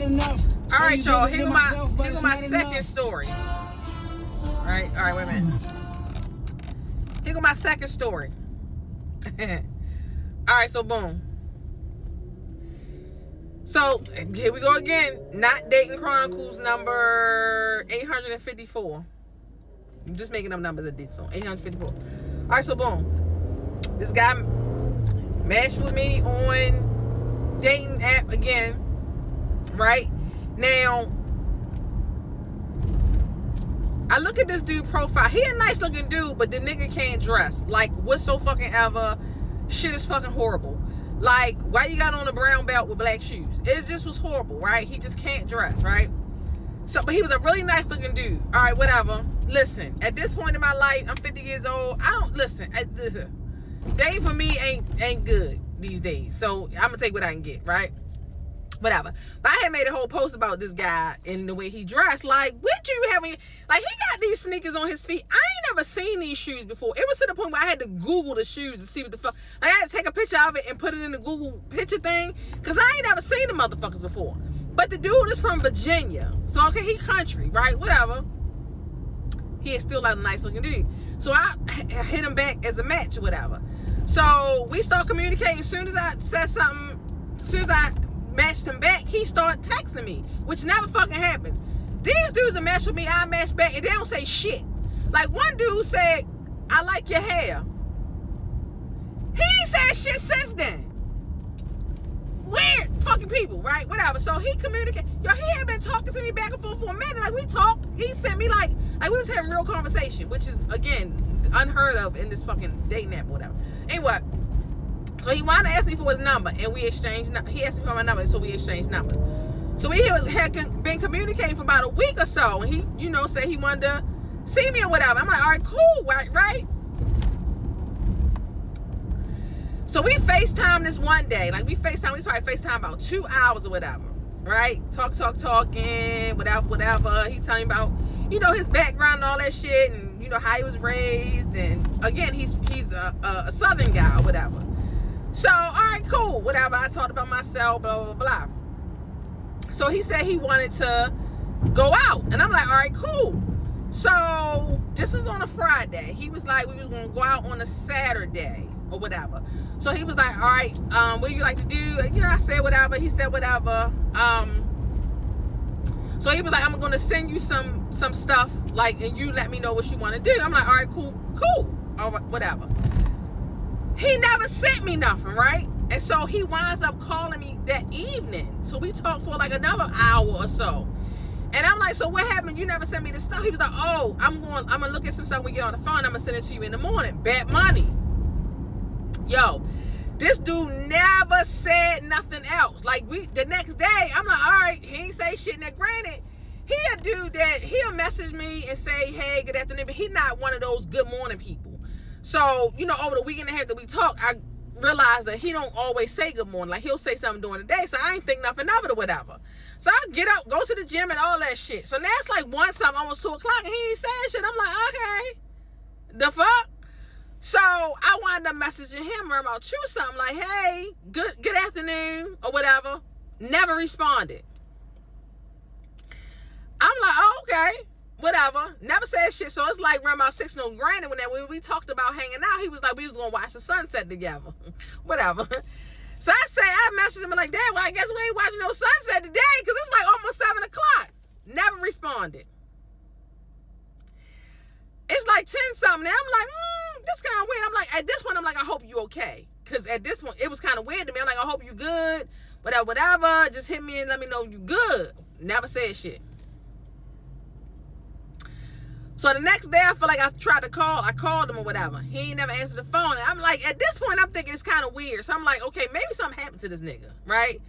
All right, y'all. Here go my second story. All right, wait a minute. Here go my second story. All right, so boom. So here we go again. Not Dating Chronicles number 854. I'm just making up numbers at this point. 854. All right, so boom. This guy matched with me on dating app again. Right now, I look at this dude profile. He a nice looking dude, but the nigga can't dress. Like, what's so fucking ever? Shit is fucking horrible. Like, why you got on a brown belt with black shoes? It just was horrible, right? He just can't dress, right? So, but he was a really nice looking dude. All right, whatever. Listen, at this point in my life, I'm 50 years old. I don't listen. Dating for me ain't good these days. So I'm gonna take what I can get, right? Whatever. But I had made a whole post about this guy and the way he dressed. Like, what you having? Like, he got these sneakers on his feet. I ain't never seen these shoes before. It was to the point where I had to Google the shoes to see what the fuck. Like, I had to take a picture of it and put it in the Google picture thing, because I ain't never seen the motherfuckers before. But the dude is from Virginia. So, okay, he country, right? Whatever. He is still like a nice looking dude. So I hit him back as a match or whatever. So we start communicating. As soon as I said something, as soon as I matched him back, he started texting me, which never fucking happens. These dudes are match with me, I match back, and they don't say shit. Like, one dude said, I like your hair. He ain't said shit since then. Weird fucking people, right? Whatever. So he communicated. Yo, he had been talking to me back and forth for a minute. Like, we talked. He sent me like we was having real conversation, which is, again, unheard of in this fucking dating app or whatever. Anyway, so he wanted to ask me for his number, and we exchanged. He asked me for my number, so we exchanged numbers. So we had been communicating for about a week or so, and he, said he wanted to see me or whatever. I'm like, all right, cool, right? So we FaceTime this one day. Like, we probably FaceTime about 2 hours or whatever, right? Talking, whatever. He's telling me about, his background and all that shit, and, how he was raised. And, again, he's a Southern guy or whatever. So, all right, cool, whatever. I talked about myself, blah, blah, blah. So he said he wanted to go out. And I'm like, all right, cool. So this is on a Friday. He was like, we was going to go out on a Saturday or whatever. So he was like, all right, what do you like to do? I said whatever. He said whatever. So he was like, I'm going to send you some stuff, like, and you let me know what you want to do. I'm like, all right, cool. All right, whatever. He never sent me nothing, right? And so he winds up calling me that evening. So we talked for like another hour or so. And I'm like, so what happened? You never sent me the stuff. He was like, oh, I'm gonna look at some stuff when we get on the phone. I'm gonna send it to you in the morning. Bet money. Yo, this dude never said nothing else. Like, the next day, I'm like, all right, he ain't say shit. Now, granted, he a dude that he'll message me and say, hey, good afternoon, but he's not one of those good morning people. So, over the week and a half that we talked, I realized that he don't always say good morning. Like, he'll say something during the day, so I ain't think nothing of it or whatever. So I get up, go to the gym and all that shit. So now it's like 1-something, almost 2 o'clock, and he ain't saying shit. I'm like, okay, the fuck? So I wound up messaging him around about 2-something, like, hey, good afternoon, or whatever. Never responded. I'm like, oh, okay, whatever. Never said shit. So it's like around about 6. No, granted, when we talked about hanging out, he was like, we was gonna watch the sunset together. Whatever. So I messaged him like, Dad, well, I guess we ain't watching no sunset today, because it's like almost 7 o'clock. Never responded. It's like 10-something. And I'm like, this kind of weird. I'm like, at this point, I'm like, I hope you okay. Because at this point, it was kind of weird to me. I'm like, I hope you good. Whatever. Just hit me and let me know you good. Never said shit. So the next day, I feel like I tried to call. I called him or whatever. He ain't never answered the phone. And I'm like, at this point, I'm thinking it's kind of weird. So I'm like, okay, maybe something happened to this nigga, right?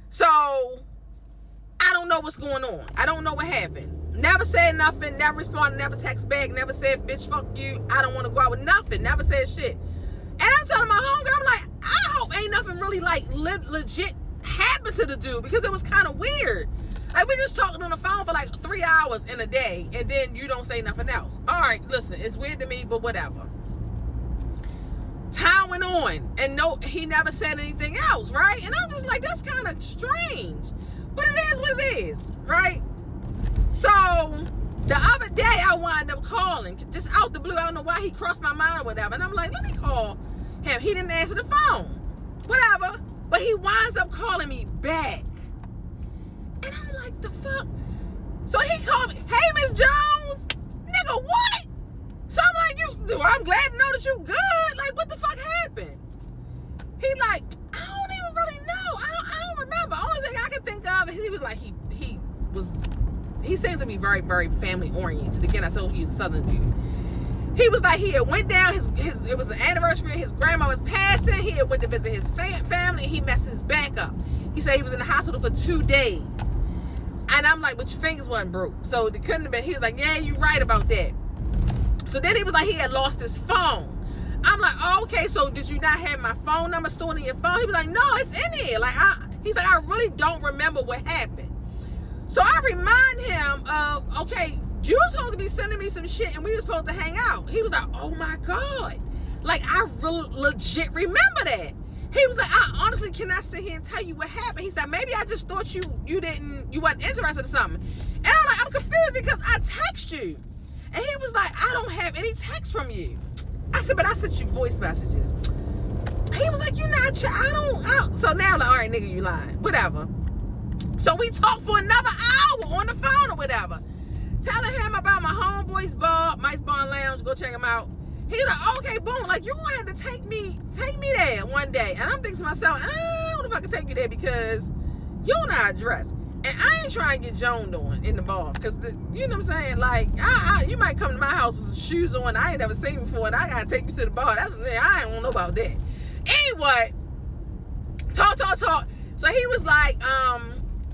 So I don't know what's going on. I don't know what happened. Never said nothing. Never responded. Never text back. Never said, bitch, fuck you. I don't want to go out with nothing. Never said shit. And I'm telling my homegirl, I'm like, I hope ain't nothing really like legit happened to the dude, because it was kind of weird. Like, we just talking on the phone for like 3 hours in a day, and then you don't say nothing else. All right, listen, it's weird to me, but whatever. Time went on, and no, he never said anything else, right? And I'm just like, that's kind of strange. But it is what it is, right? So the other day I wound up calling, just out the blue. I don't know why he crossed my mind or whatever. And I'm like, let me call him. He didn't answer the phone. Whatever. But he winds up calling me back. And I'm like, the fuck? So he called me, hey, Miss Jones. Nigga, what? So I'm like, I'm glad to know that you good. Like, what the fuck happened? He like, I don't even really know. I don't remember. Only thing I can think of, he was like, he seems to be very, very family oriented. Again, I said he's a Southern dude. He was like, he had went down, it was an anniversary of his grandma was passing. He had went to visit his family. He messed his back up. He said he was in the hospital for 2 days. And I'm like, but your fingers wasn't broke. So it couldn't have been. He was like, yeah, you're right about that. So then he was like, he had lost his phone. I'm like, oh, okay, so did you not have my phone number stored in your phone? He was like, no, it's in here. Like, he's like, I really don't remember what happened. So I remind him of, okay, you were supposed to be sending me some shit and we were supposed to hang out. He was like, oh my God. Like, I really legit remember that. He was like, I honestly cannot sit here and tell you what happened. He said, maybe I just thought you wasn't interested in something. And I'm like, I'm confused because I text you. And he was like, I don't have any text from you. I said, but I sent you voice messages. He was like, you're not, so now I'm like, all right, nigga, you lying. Whatever. So we talked for another hour on the phone or whatever. Telling him about my homeboy's bar, Mike's Bar and Lounge, go check him out. He's like, okay, boom, like you wanted to take me there one day. And I'm thinking to myself, I don't know if I can take you there because you don't know how to dress. And I ain't trying to get joned on in the bar. Because, you know what I'm saying? Like, you might come to my house with some shoes on I ain't never seen before and I got to take you to the bar. That's the thing. I ain't know about that. Anyway, talk. So he was like,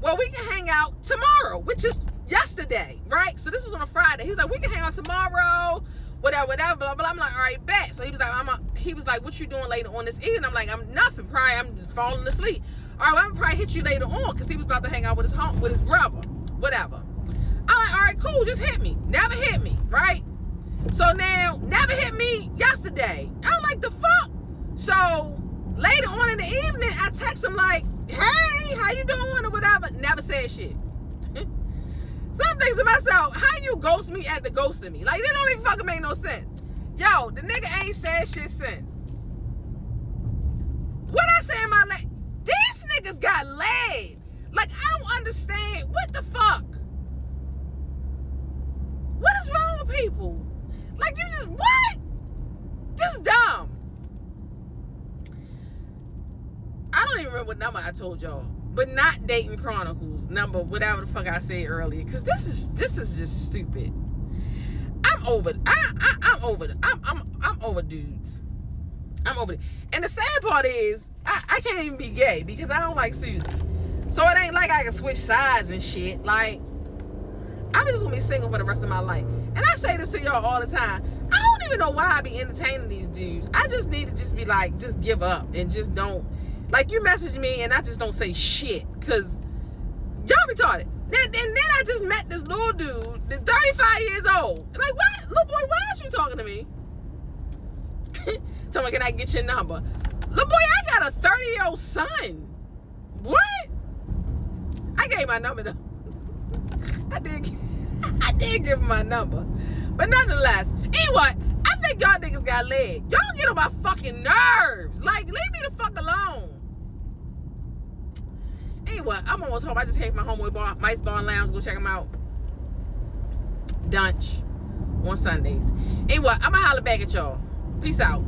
well, we can hang out tomorrow, which is yesterday, right? So this was on a Friday. He was like, we can hang out tomorrow, whatever, blah, blah. I'm like, all right, bet. So he was like, what you doing later on this evening? I'm like, I'm nothing. Probably I'm falling asleep. All right, well, I'm probably hit you later on because he was about to hang out with his brother, whatever. I'm like, all right, cool, just hit me. Never hit me, right? So now, never hit me yesterday. I'm like, the fuck? So later on in the evening, I text him like, hey, how you doing or whatever. Never said shit. Some things to myself, how you ghost me at the ghosting me? Like, that don't even fucking make no sense. Yo, the nigga ain't said shit since. What I say in my life, these niggas got laid. Like, I don't understand. What the fuck? What is wrong with people? Like, you just, what? Just dumb. I don't even remember what number I told y'all. But not Dating Chronicles number, whatever the fuck I said earlier. Because this is just stupid. I'm over dudes. I'm over it. And the sad part is, I can't even be gay because I don't like Susie. So it ain't like I can switch sides and shit. Like, I'm just gonna be single for the rest of my life. And I say this to y'all all the time. I don't even know why I be entertaining these dudes. I just need to just be like, just give up and just don't. Like, you message me and I just don't say shit because y'all retarded. Then I just met this little dude, 35 years old. Like, what? Little boy, why aren't you talking to me? Tell me, can I get your number? Little boy, I got a 30-year-old son. What? I gave my number though. I did give him my number. But nonetheless, anyway, I think y'all niggas got laid. Y'all get on my fucking nerves. Like, leave me the fuck alone. Anyway, I'm almost home. I just came from my homeboy bar, Mike's Bar and Lounge. Go check him out. Dunch on Sundays. Anyway, I'm gonna holler back at y'all. Peace out.